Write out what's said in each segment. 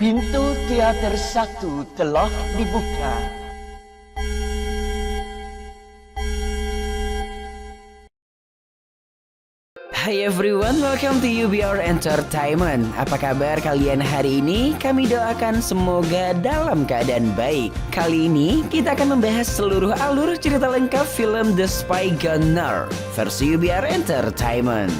Pintu teater 1 telah dibuka. Hi everyone, welcome to UBR Entertainment. Apa kabar kalian hari ini? Kami doakan semoga dalam keadaan baik. Kali ini kita akan membahas seluruh alur cerita lengkap film The Spy Gunner versi UBR Entertainment.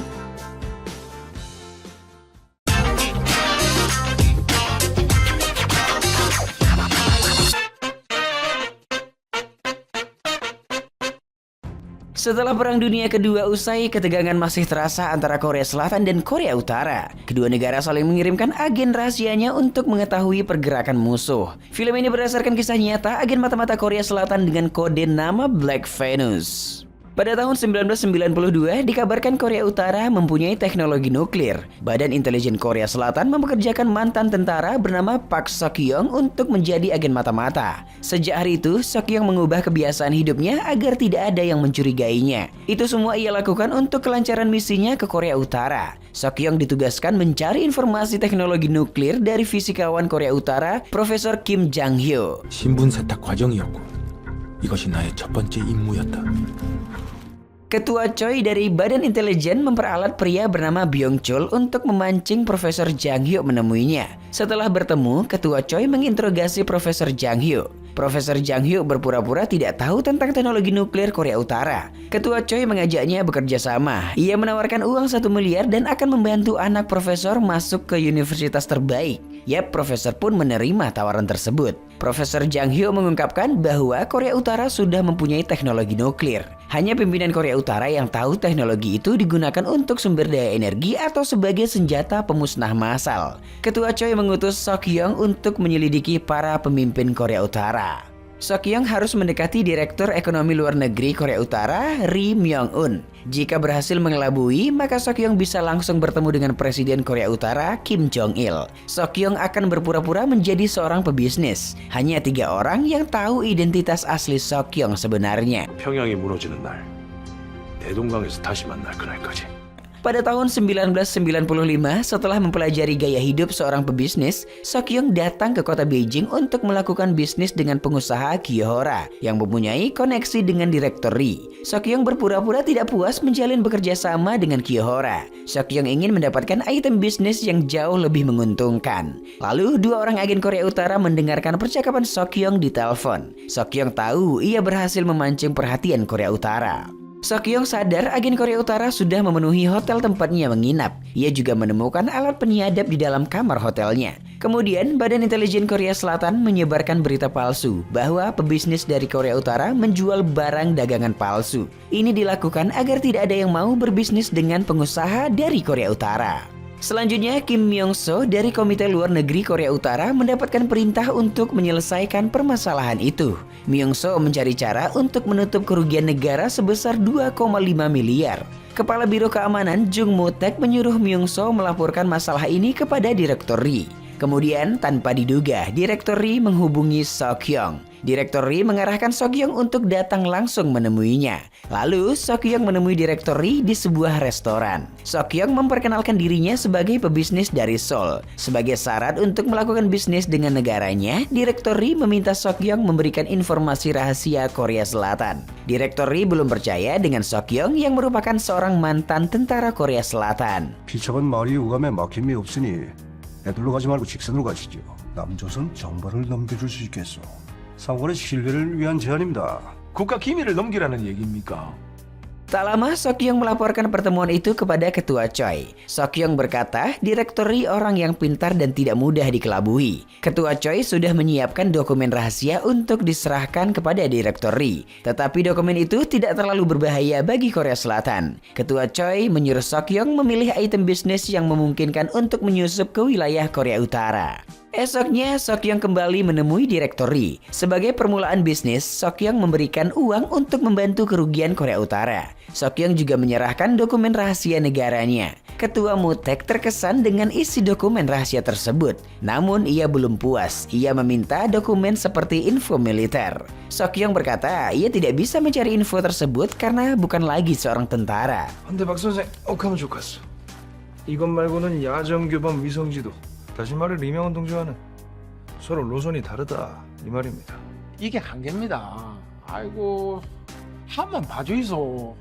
Setelah Perang Dunia Kedua usai, ketegangan masih terasa antara Korea Selatan dan Korea Utara. Kedua negara saling mengirimkan agen rahasianya untuk mengetahui pergerakan musuh. Film ini berdasarkan kisah nyata agen mata-mata Korea Selatan dengan kode nama Black Venus. Pada tahun 1992, dikabarkan Korea Utara mempunyai teknologi nuklir. Badan Intelijen Korea Selatan mempekerjakan mantan tentara bernama Park Sok-young untuk menjadi agen mata-mata. Sejak hari itu, Sok-young mengubah kebiasaan hidupnya agar tidak ada yang mencurigainya. Itu semua ia lakukan untuk kelancaran misinya ke Korea Utara. Sok-young ditugaskan mencari informasi teknologi nuklir dari fisikawan Korea Utara, Profesor Kim Jang-hyo. 신분 세탁 과정이었고 이것이 나의 첫 번째 임무였다. Ketua Choi dari Badan Intelijen memperalat pria bernama Byung-chul untuk memancing Profesor Jang-hyo menemuinya. Setelah bertemu, Ketua Choi menginterogasi Profesor Jang-hyo. Profesor Jang-hyo berpura-pura tidak tahu tentang teknologi nuklir Korea Utara. Ketua Choi mengajaknya bekerja sama. Ia menawarkan uang 1 miliar dan akan membantu anak profesor masuk ke universitas terbaik. Yap, profesor pun menerima tawaran tersebut. Profesor Jang-hyo mengungkapkan bahwa Korea Utara sudah mempunyai teknologi nuklir. Hanya pimpinan Korea Utara yang tahu teknologi itu digunakan untuk sumber daya energi atau sebagai senjata pemusnah massal. Ketua Choi mengutus Sok-young untuk menyelidiki para pemimpin Korea Utara. Sok-young harus mendekati Direktur Ekonomi Luar Negeri Korea Utara, Ri Myong-un. Jika berhasil mengelabui, maka Sok-young bisa langsung bertemu dengan Presiden Korea Utara, Kim Jong-il. Sok-young akan berpura-pura menjadi seorang pebisnis. Hanya 3 orang yang tahu identitas asli Sok-young sebenarnya. 평양이 무너지는 날, 대동강에서 다시 만날 그날까지. Pada tahun 1995, setelah mempelajari gaya hidup seorang pebisnis, Sok-young datang ke kota Beijing untuk melakukan bisnis dengan pengusaha Kyohora yang mempunyai koneksi dengan Direktur Ri. Sok-young berpura-pura tidak puas menjalin bekerja sama dengan Kyohora. Sok-young ingin mendapatkan item bisnis yang jauh lebih menguntungkan. Lalu, 2 orang agen Korea Utara mendengarkan percakapan Sok-young di telepon. Sok-young tahu ia berhasil memancing perhatian Korea Utara. Sok-young sadar agen Korea Utara sudah memenuhi hotel tempatnya menginap. Ia juga menemukan alat penyadap di dalam kamar hotelnya. Kemudian, Badan Intelijen Korea Selatan menyebarkan berita palsu bahwa pebisnis dari Korea Utara menjual barang dagangan palsu. Ini dilakukan agar tidak ada yang mau berbisnis dengan pengusaha dari Korea Utara. Selanjutnya, Kim Myong-so dari Komite Luar Negeri Korea Utara mendapatkan perintah untuk menyelesaikan permasalahan itu. Myong-so mencari cara untuk menutup kerugian negara sebesar 2,5 miliar. Kepala Biro Keamanan Jung Mo-taek menyuruh Myong-so melaporkan masalah ini kepada Direktur Ri. Kemudian, tanpa diduga, Direktur Ri menghubungi Sok-young. Direktur Ri mengarahkan Sok-young untuk datang langsung menemuinya. Lalu, Sok-young menemui Direktur Ri di sebuah restoran. Sok-young memperkenalkan dirinya sebagai pebisnis dari Seoul. Sebagai syarat untuk melakukan bisnis dengan negaranya, Direktur Ri meminta Sok-young memberikan informasi rahasia Korea Selatan. Direktur Ri belum percaya dengan Sok-young yang merupakan seorang mantan tentara Korea Selatan. 비척은 말이 오감에 막힘이 없으니 애들로 가지 말고 직선으로 가시죠. 남조선 정보를 넘겨줄 수 있겠소. 상관의 신뢰를 위한 제안입니다. 국가 기밀을 넘기라는 얘기입니까? Tak lama, Sok-young melaporkan pertemuan itu kepada Ketua Choi. Sok-young berkata, Direktur Ri orang yang pintar dan tidak mudah dikelabui. Ketua Choi sudah menyiapkan dokumen rahasia untuk diserahkan kepada Direktur Ri. Tetapi dokumen itu tidak terlalu berbahaya bagi Korea Selatan. Ketua Choi menyuruh Sok-young memilih item bisnis yang memungkinkan untuk menyusup ke wilayah Korea Utara. Esoknya, Sok-young kembali menemui Direktur Ri. Sebagai permulaan bisnis, Sok-young memberikan uang untuk membantu kerugian Korea Utara. Sok-young juga menyerahkan dokumen rahasia negaranya. Ketua Mo-taek terkesan dengan isi dokumen rahasia tersebut. Namun ia belum puas. Ia meminta dokumen seperti info militer. Sok-young berkata ia tidak bisa mencari info tersebut karena bukan lagi seorang tentara. 근데 박 선생, 억하면 좋겠어. 이것 말고는 야정 교범 위성지도. 다시 말해 리명훈 동지와는 서로 노선이 다르다 이 말입니다. 이게 한계입니다. 아이고, 한번 봐주이소.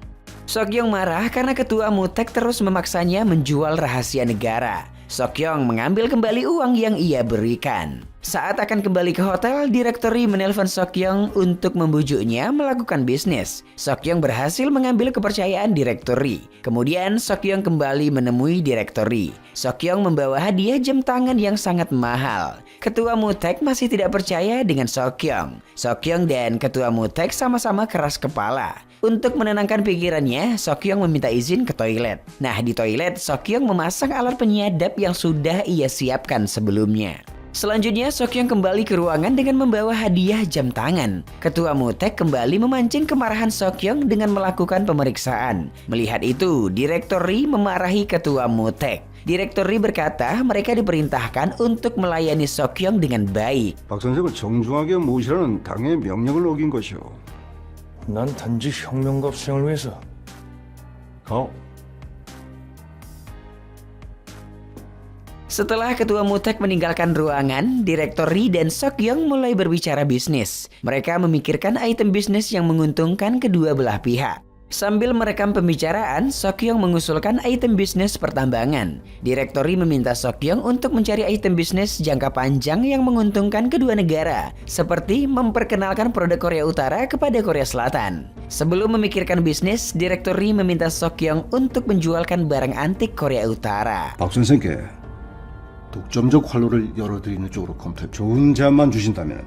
Sokyong marah karena ketua Mutek terus memaksanya menjual rahasia negara. Sokyong mengambil kembali uang yang ia berikan. Saat akan kembali ke hotel, direktori menelpon Sokyong untuk membujuknya melakukan bisnis. Sokyong berhasil mengambil kepercayaan direktori. Kemudian Sokyong kembali menemui direktori. Sokyong membawa hadiah jam tangan yang sangat mahal. Ketua Mutek masih tidak percaya dengan Sokyong. Sokyong dan ketua Mutek sama-sama keras kepala. Untuk menenangkan pikirannya, Sokyong meminta izin ke toilet. Nah, di toilet, Sokyong memasang alat penyadap yang sudah ia siapkan sebelumnya. Selanjutnya, Sokyong kembali ke ruangan dengan membawa hadiah jam tangan. Ketua Mutek kembali memancing kemarahan Sokyong dengan melakukan pemeriksaan. Melihat itu, direktori memarahi ketua Mutek. Direktori berkata mereka diperintahkan untuk melayani Sokyong dengan baik. 박 선생을 정중하게 모시라는 당의 명령을 어긴 것이오. 난 단지 혁명과 수행을 위해서. 가. Setelah ketua Mutek meninggalkan ruangan, direktori dan Sokyong mulai berbicara bisnis. Mereka memikirkan item bisnis yang menguntungkan kedua belah pihak. Sambil merekam pembicaraan, Sokyong mengusulkan item bisnis pertambangan. Direktori meminta Sokyong untuk mencari item bisnis jangka panjang yang menguntungkan kedua negara, seperti memperkenalkan produk Korea Utara kepada Korea Selatan. Sebelum memikirkan bisnis, direktori meminta Sokyong untuk menjualkan barang antik Korea Utara. 박 선생께 독점적 활로를 열어드리는 쪽으로 검토해 좋은 제안만 주신다면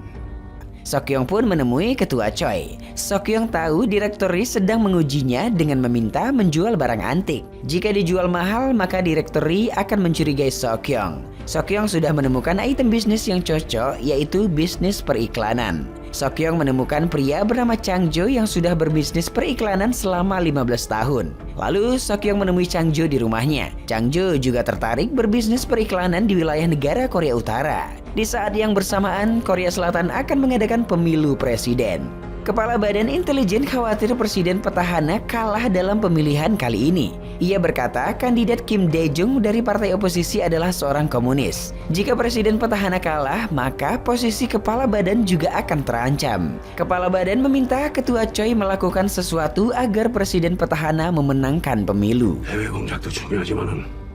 Sokyong pun menemui ketua Choi. Sokyong tahu direktori sedang mengujinya dengan meminta menjual barang antik. Jika dijual mahal, maka direktori akan mencurigai Sokyong. Sokyong sudah menemukan item bisnis yang cocok, yaitu bisnis periklanan. Sokyong menemukan pria bernama Changjo yang sudah berbisnis periklanan selama 15 tahun. Lalu Sokyong menemui Changjo di rumahnya. Changjo juga tertarik berbisnis periklanan di wilayah negara Korea Utara. Di saat yang bersamaan, Korea Selatan akan mengadakan pemilu presiden. Kepala Badan Intelijen khawatir presiden petahana kalah dalam pemilihan kali ini. Ia berkata kandidat Kim Dae-jung dari partai oposisi adalah seorang komunis. Jika presiden petahana kalah, maka posisi kepala badan juga akan terancam. Kepala badan meminta ketua Choi melakukan sesuatu agar presiden petahana memenangkan pemilu. 해외 공작도 중요하지만은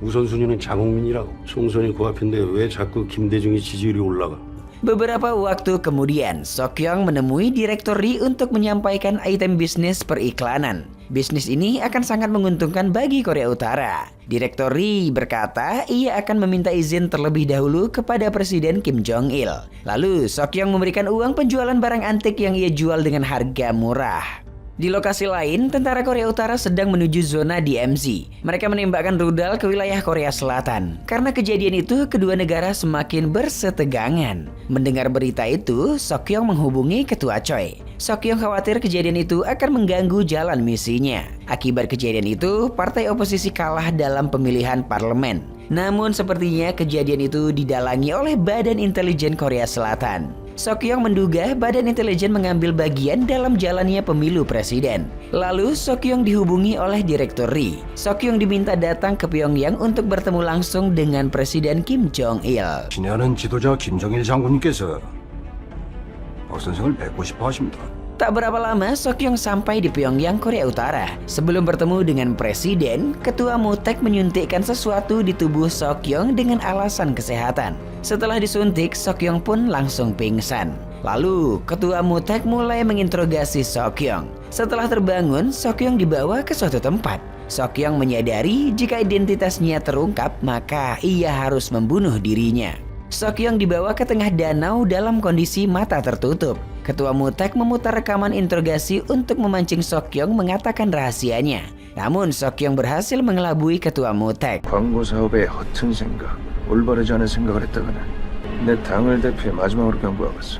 우선순위는 장홍민이라고. 총선이 코앞인데 왜 자꾸 김대중이 지지율이 올라가? Beberapa waktu kemudian, Sokyong menemui direktori untuk menyampaikan item bisnis periklanan. Bisnis ini akan sangat menguntungkan bagi Korea Utara. Direktori berkata ia akan meminta izin terlebih dahulu kepada Presiden Kim Jong-il. Lalu Sokyong memberikan uang penjualan barang antik yang ia jual dengan harga murah. Di lokasi lain, tentara Korea Utara sedang menuju zona DMZ. Mereka menembakkan rudal ke wilayah Korea Selatan. Karena kejadian itu, kedua negara semakin bersetegangan. Mendengar berita itu, Sokyong menghubungi ketua Choi. Sokyong khawatir kejadian itu akan mengganggu jalan misinya. Akibat kejadian itu, partai oposisi kalah dalam pemilihan parlemen. Namun sepertinya kejadian itu didalangi oleh Badan Intelijen Korea Selatan. Sokyong menduga Badan Intelijen mengambil bagian dalam jalannya pemilu presiden. Lalu Sokyong dihubungi oleh direktori. Sokyong diminta datang ke Pyongyang untuk bertemu langsung dengan Presiden Kim Jong-il. 친애하는 지도자 김정일 장군님께서 박 선생을 뵙고 싶어 하십니다. Tak berapa lama Sokyong sampai di Pyongyang, Korea Utara. Sebelum bertemu dengan presiden, ketua Mutek menyuntikkan sesuatu di tubuh Sokyong dengan alasan kesehatan. Setelah disuntik, Sokyong pun langsung pingsan. Lalu, ketua Mutek mulai menginterogasi Sokyong. Setelah terbangun, Sokyong dibawa ke suatu tempat. Sokyong menyadari jika identitasnya terungkap, maka ia harus membunuh dirinya. Sokyong dibawa ke tengah danau dalam kondisi mata tertutup. Ketua Mutek memutar rekaman interogasi untuk memancing Sokyong mengatakan rahasianya. Namun Sokyong berhasil mengelabui ketua Mutek. 광고 사업에 허튼 생각, 올바르지 않은 생각을 했다가는 내 당을 대표해 마지막으로 경고하겠어.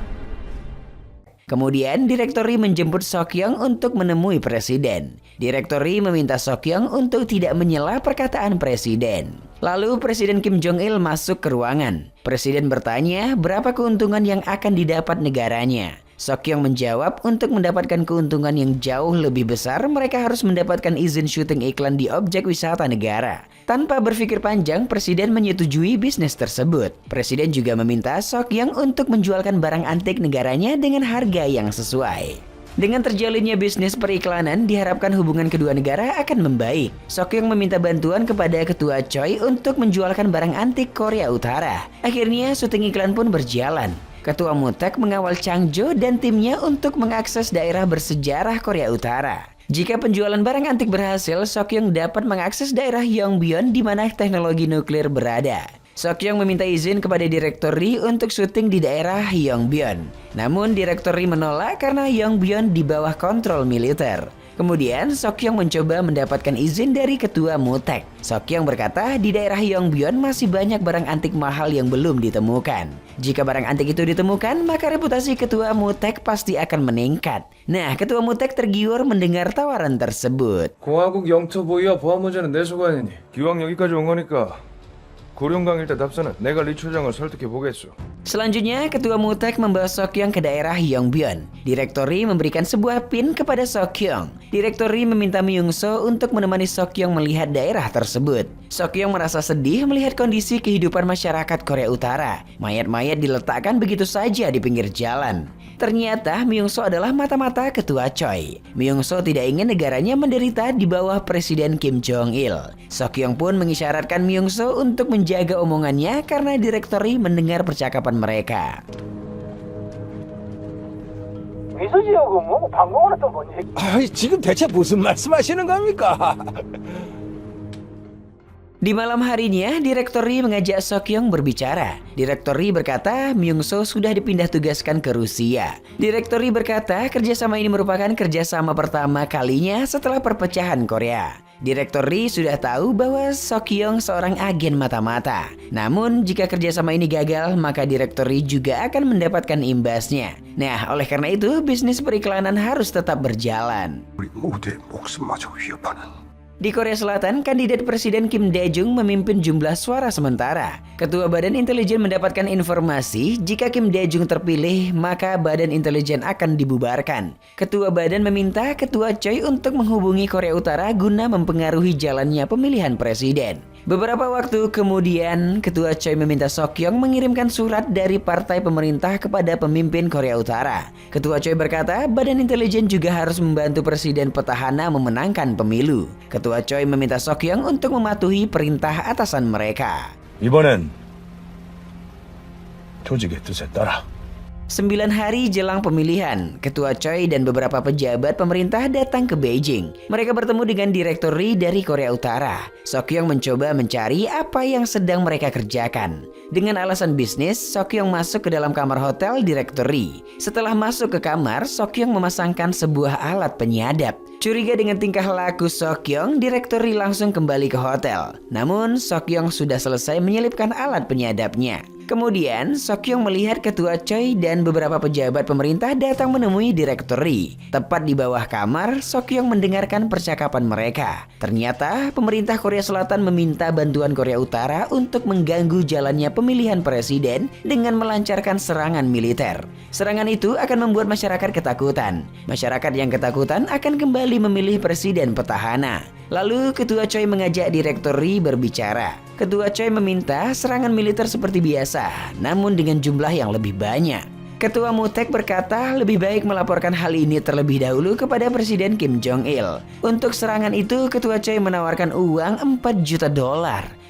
Kemudian direktori menjemput Sokyong untuk menemui presiden. Direktori meminta Sokyong untuk tidak menyela perkataan presiden. Lalu Presiden Kim Jong-il masuk ke ruangan. Presiden bertanya berapa keuntungan yang akan didapat negaranya. Sokyong menjawab untuk mendapatkan keuntungan yang jauh lebih besar mereka harus mendapatkan izin syuting iklan di objek wisata negara. Tanpa berpikir panjang, Presiden menyetujui bisnis tersebut. Presiden juga meminta Sokyong untuk menjualkan barang antik negaranya dengan harga yang sesuai. Dengan terjalinnya bisnis periklanan, diharapkan hubungan kedua negara akan membaik. Sokyong meminta bantuan kepada Ketua Choi untuk menjualkan barang antik Korea Utara. Akhirnya, syuting iklan pun berjalan. Ketua Mutek mengawal Changjo dan timnya untuk mengakses daerah bersejarah Korea Utara. Jika penjualan barang antik berhasil, Sokyong dapat mengakses daerah Yongbyon di mana teknologi nuklir berada. Sokyong meminta izin kepada Direktori untuk syuting di daerah Yongbyon. Namun Direktori menolak karena Yongbyon di bawah kontrol militer. Kemudian Sokyong mencoba mendapatkan izin dari Ketua Mutek. Sokyong berkata di daerah Yongbyon masih banyak barang antik mahal yang belum ditemukan. Jika barang antik itu ditemukan, maka reputasi Ketua Mutek pasti akan meningkat. Nah, Ketua Mutek tergiur mendengar tawaran tersebut. 공화국 영토 보유와 보안 문제는 내 소관이니 기왕 여기까지 온 거니까 고령강 일대 답사는 내가 리 초장을 설득해 보겠소. Selanjutnya, Ketua Mutek membawa Sokyong ke daerah Yongbyon. Direktori memberikan sebuah pin kepada Sokyong. Direktori meminta Myung-so untuk menemani Sokyong melihat daerah tersebut. Sokyong merasa sedih melihat kondisi kehidupan masyarakat Korea Utara. Mayat-mayat diletakkan begitu saja di pinggir jalan. Ternyata Myung-so adalah mata-mata Ketua Choi. Myung-so tidak ingin negaranya menderita di bawah Presiden Kim Jong-il. Sokyong pun mengisyaratkan Myung-so untuk menjaga omongannya karena direktori mendengar percakapan mereka. 미소지하고 뭐 방공호는 또 뭔 얘기? 지금 대체 무슨 말씀하시는 겁니까? Di malam harinya, Direktori mengajak Sokyong berbicara. Direktori berkata Myung-so sudah dipindah tugaskan ke Rusia. Direktori berkata kerjasama ini merupakan kerjasama pertama kalinya setelah perpecahan Korea. Direktori sudah tahu bahwa Sokyong seorang agen mata-mata. Namun jika kerjasama ini gagal, maka Direktori juga akan mendapatkan imbasnya. Nah, oleh karena itu bisnis periklanan harus tetap berjalan. 우리 모두의 목숨마저 위협하는 Di Korea Selatan, kandidat Presiden Kim Dae-jung memimpin jumlah suara sementara. Ketua Badan Intelijen mendapatkan informasi jika Kim Dae-jung terpilih, maka Badan Intelijen akan dibubarkan. Ketua Badan meminta Ketua Choi untuk menghubungi Korea Utara guna mempengaruhi jalannya pemilihan presiden. Beberapa waktu kemudian, Ketua Choi meminta Sokyong mengirimkan surat dari partai pemerintah kepada pemimpin Korea Utara. Ketua Choi berkata, Badan Intelijen juga harus membantu presiden petahana memenangkan pemilu. Ketua Choi meminta Sokyong untuk mematuhi perintah atasan mereka. 이번엔 조직의 뜻에 따라 9 hari jelang pemilihan, Ketua Choi dan beberapa pejabat pemerintah datang ke Beijing. Mereka bertemu dengan direktori dari Korea Utara. Sokyong mencoba mencari apa yang sedang mereka kerjakan. Dengan alasan bisnis, Sokyong masuk ke dalam kamar hotel direktori. Setelah masuk ke kamar, Sokyong memasangkan sebuah alat penyadap. Curiga dengan tingkah laku Sokyong, direktori langsung kembali ke hotel. Namun, Sokyong sudah selesai menyelipkan alat penyadapnya. Kemudian, Sokyong melihat Ketua Choi dan beberapa pejabat pemerintah datang menemui direktori. Tepat di bawah kamar, Sokyong mendengarkan percakapan mereka. Ternyata, pemerintah Korea Selatan meminta bantuan Korea Utara untuk mengganggu jalannya pemilihan presiden dengan melancarkan serangan militer. Serangan itu akan membuat masyarakat ketakutan. Masyarakat yang ketakutan akan kembali memilih presiden petahana. Lalu Ketua Choi mengajak direktori berbicara. Ketua Choi meminta serangan militer seperti biasa, namun dengan jumlah yang lebih banyak. Ketua Mutek berkata lebih baik melaporkan hal ini terlebih dahulu kepada Presiden Kim Jong-il. Untuk serangan itu, Ketua Choi menawarkan uang $4 juta.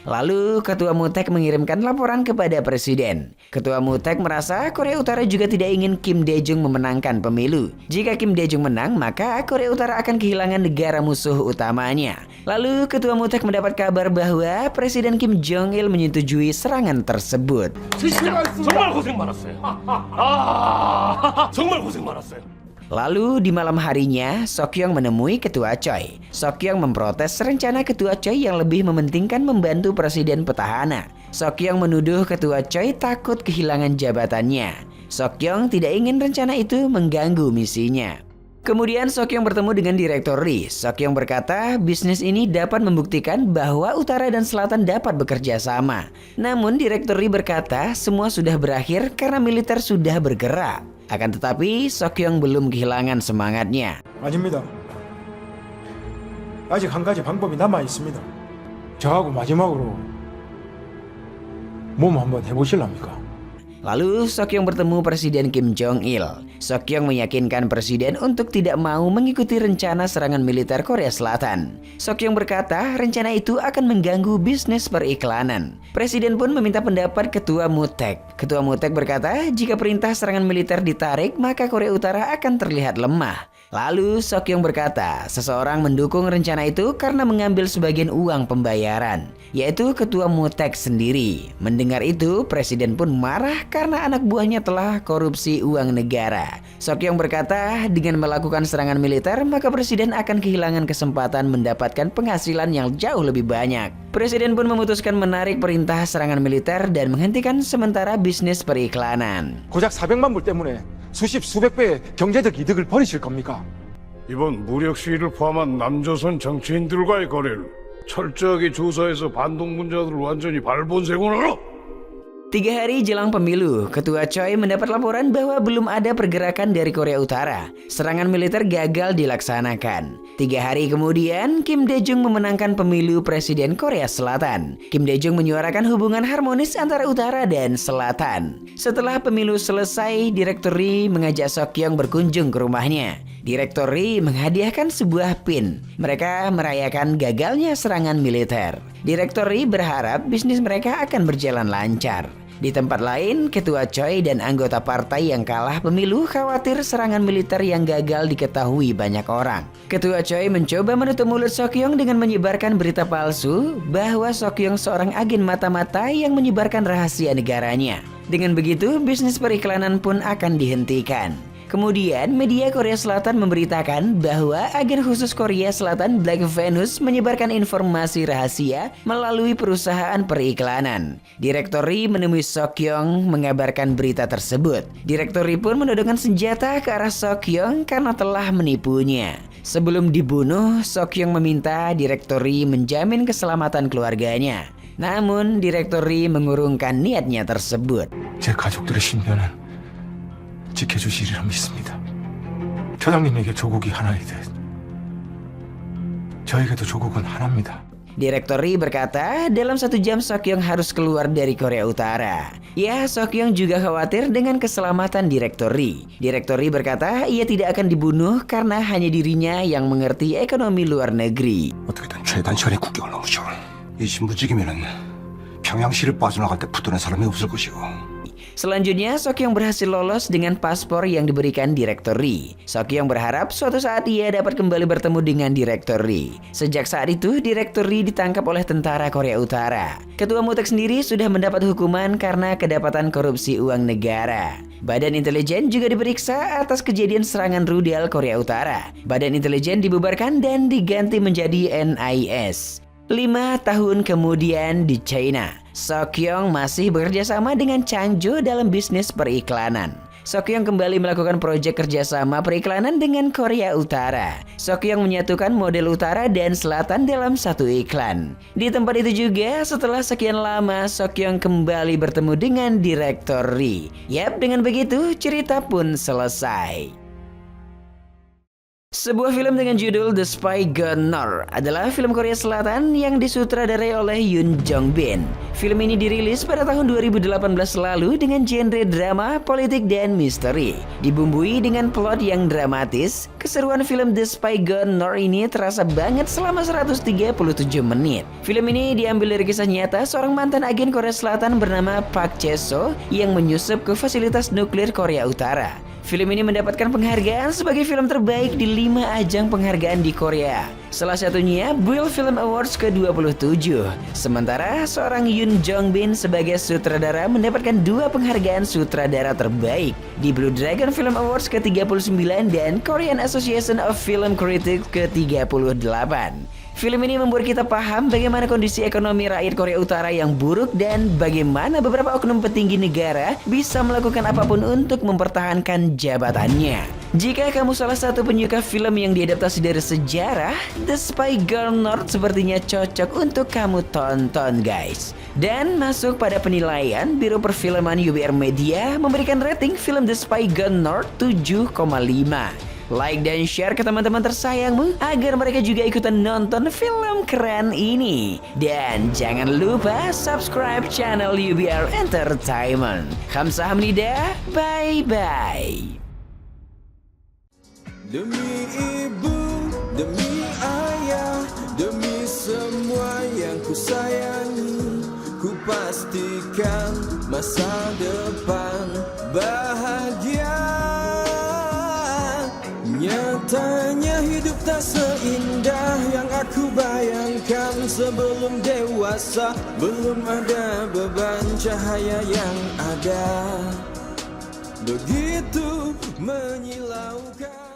Lalu Ketua Mutek mengirimkan laporan kepada Presiden. Ketua Mutek merasa Korea Utara juga tidak ingin Kim Dae-jung memenangkan pemilu. Jika Kim Dae-jung menang, maka Korea Utara akan kehilangan negara musuh utamanya. Lalu Ketua Mutek mendapat kabar bahwa Presiden Kim Jong-il menyetujui serangan tersebut. 정말 고생 많았어요. 정말 고생 많았어요. Lalu di malam harinya, Sokyong menemui Ketua Choi. Sokyong memprotes rencana Ketua Choi yang lebih mementingkan membantu presiden petahana. Sokyong menuduh Ketua Choi takut kehilangan jabatannya. Sokyong tidak ingin rencana itu mengganggu misinya. Kemudian Sokyong bertemu dengan direktori. Sokyong berkata bisnis ini dapat membuktikan bahwa utara dan selatan dapat bekerja sama. Namun direktori berkata semua sudah berakhir karena militer sudah bergerak. Akan tetapi Seokyeong belum kehilangan semangatnya. 아닙니다. 아직 한 가지 방법이 남아 있습니다. 저하고 마지막으로 몸 한번 해보실랍니까? Lalu Seokyeong bertemu Presiden Kim Jong-il. Seokyeong meyakinkan Presiden untuk tidak mau mengikuti rencana serangan militer Korea Selatan. Seokyeong berkata rencana itu akan mengganggu bisnis periklanan. Presiden pun meminta pendapat Ketua MUTEK. Ketua MUTEK berkata jika perintah serangan militer ditarik maka Korea Utara akan terlihat lemah. Lalu Seokyeong berkata seseorang mendukung rencana itu karena mengambil sebagian uang pembayaran, yaitu Ketua MUTEK sendiri. Mendengar itu, Presiden pun marah karena anak buahnya telah korupsi uang negara. Seokyeong berkata dengan melakukan serangan militer maka Presiden akan kehilangan kesempatan mendapatkan penghasilan yang jauh lebih banyak. Presiden pun memutuskan menarik perintah serangan militer dan menghentikan sementara bisnis periklanan. 고작 400만 불 때문에 수십 수백 배의 경제적 이득을 버리실 겁니까? 이번 무력 시위를 포함한 남조선 정치인들과의 거래를 철저하게 조사해서 반동분자들을 완전히 발본색원하라. 3 hari jelang pemilu, Ketua Choi mendapat laporan bahwa belum ada pergerakan dari Korea Utara. Serangan militer gagal dilaksanakan. 3 hari kemudian, Kim Dae-jung memenangkan pemilu Presiden Korea Selatan. Kim Dae-jung menyuarakan hubungan harmonis antara Utara dan Selatan. Setelah pemilu selesai, Direktur Ri mengajak Seokyeong berkunjung ke rumahnya. Direktur Ri menghadiahkan sebuah pin. Mereka merayakan gagalnya serangan militer. Direktur Ri berharap bisnis mereka akan berjalan lancar. Di tempat lain, Ketua Choi dan anggota partai yang kalah pemilu khawatir serangan militer yang gagal diketahui banyak orang. Ketua Choi mencoba menutup mulut Seokyeong dengan menyebarkan berita palsu bahwa Seokyeong seorang agen mata-mata yang menyebarkan rahasia negaranya. Dengan begitu, bisnis periklanan pun akan dihentikan. Kemudian, media Korea Selatan memberitakan bahwa agen khusus Korea Selatan Black Venus menyebarkan informasi rahasia melalui perusahaan periklanan. Direktur Ri menemui Seokyeong mengabarkan berita tersebut. Direktur Ri pun menodongkan senjata ke arah Seokyeong karena telah menipunya. Sebelum dibunuh, Seokyeong meminta Direktur Ri menjamin keselamatan keluarganya. Namun, Direktur Ri mengurungkan niatnya tersebut. 제 가족들의 신변은 지켜주시리라 믿습니다. 처장님에게 조국이 하나이듯 저에게도 조국은 하나입니다. Direktur Ri berkata dalam 1 jam Seokyeong harus keluar dari Korea Utara. Ya, Seokyeong juga khawatir dengan keselamatan Direktur Ri. Direktur Ri berkata ia tidak akan dibunuh karena hanya dirinya yang mengerti ekonomi luar negeri. 어떻게든 최단시간에 국경을 넘으셔. 이 신부직이면은 평양시를 빠져나갈 때 붙드는 사람이 없을 것이고. Selanjutnya, Seokyeong berhasil lolos dengan paspor yang diberikan Direktur Ri. Seokyeong berharap suatu saat ia dapat kembali bertemu dengan Direktur Ri. Sejak saat itu, Direktur Ri ditangkap oleh tentara Korea Utara. Ketua MUTEK sendiri sudah mendapat hukuman karena kedapatan korupsi uang negara. Badan intelijen juga diperiksa atas kejadian serangan rudal Korea Utara. Badan intelijen dibubarkan dan diganti menjadi NIS. 5 tahun kemudian di China, Seokyeong masih bekerja sama dengan Changjo dalam bisnis periklanan. Seokyeong kembali melakukan proyek kerjasama periklanan dengan Korea Utara. Seokyeong menyatukan model utara dan selatan dalam satu iklan. Di tempat itu juga, setelah sekian lama, Seokyeong kembali bertemu dengan Direktur Ri. Yap, dengan begitu cerita pun selesai. Sebuah film dengan judul The Spy Gone North adalah film Korea Selatan yang disutradarai oleh Yoon Jong Bin. Film ini dirilis pada tahun 2018 lalu dengan genre drama, politik, dan misteri. Dibumbui dengan plot yang dramatis, keseruan film The Spy Gone North ini terasa banget selama 137 menit. Film ini diambil dari kisah nyata seorang mantan agen Korea Selatan bernama Park Chae-so yang menyusup ke fasilitas nuklir Korea Utara. Film ini mendapatkan penghargaan sebagai film terbaik di 5 ajang penghargaan di Korea. Salah satunya Bull Film Awards ke-27. Sementara seorang Yoon Jong Bin sebagai sutradara mendapatkan 2 penghargaan sutradara terbaik di Blue Dragon Film Awards ke-39 dan Korean Association of Film Critics ke-38. Film ini membuat kita paham bagaimana kondisi ekonomi rakyat Korea Utara yang buruk dan bagaimana beberapa oknum petinggi negara bisa melakukan apapun untuk mempertahankan jabatannya. Jika kamu salah satu penyuka film yang diadaptasi dari sejarah, The Spy Gone North sepertinya cocok untuk kamu tonton, guys. Dan masuk pada penilaian, Biro Perfilman UBR Media memberikan rating film The Spy Gone North 7,5. Like dan share ke teman-teman tersayangmu agar mereka juga ikutan nonton film keren ini. Dan jangan lupa subscribe channel UBR Entertainment. Kamsahamnida, bye-bye. Demi ibu, demi ayah, demi semua yang ku sayangi, ku pastikan masa depan bahagia. Nyatanya hidup tak seindah yang aku bayangkan sebelum dewasa. Belum ada beban, cahaya yang ada begitu menyilaukan.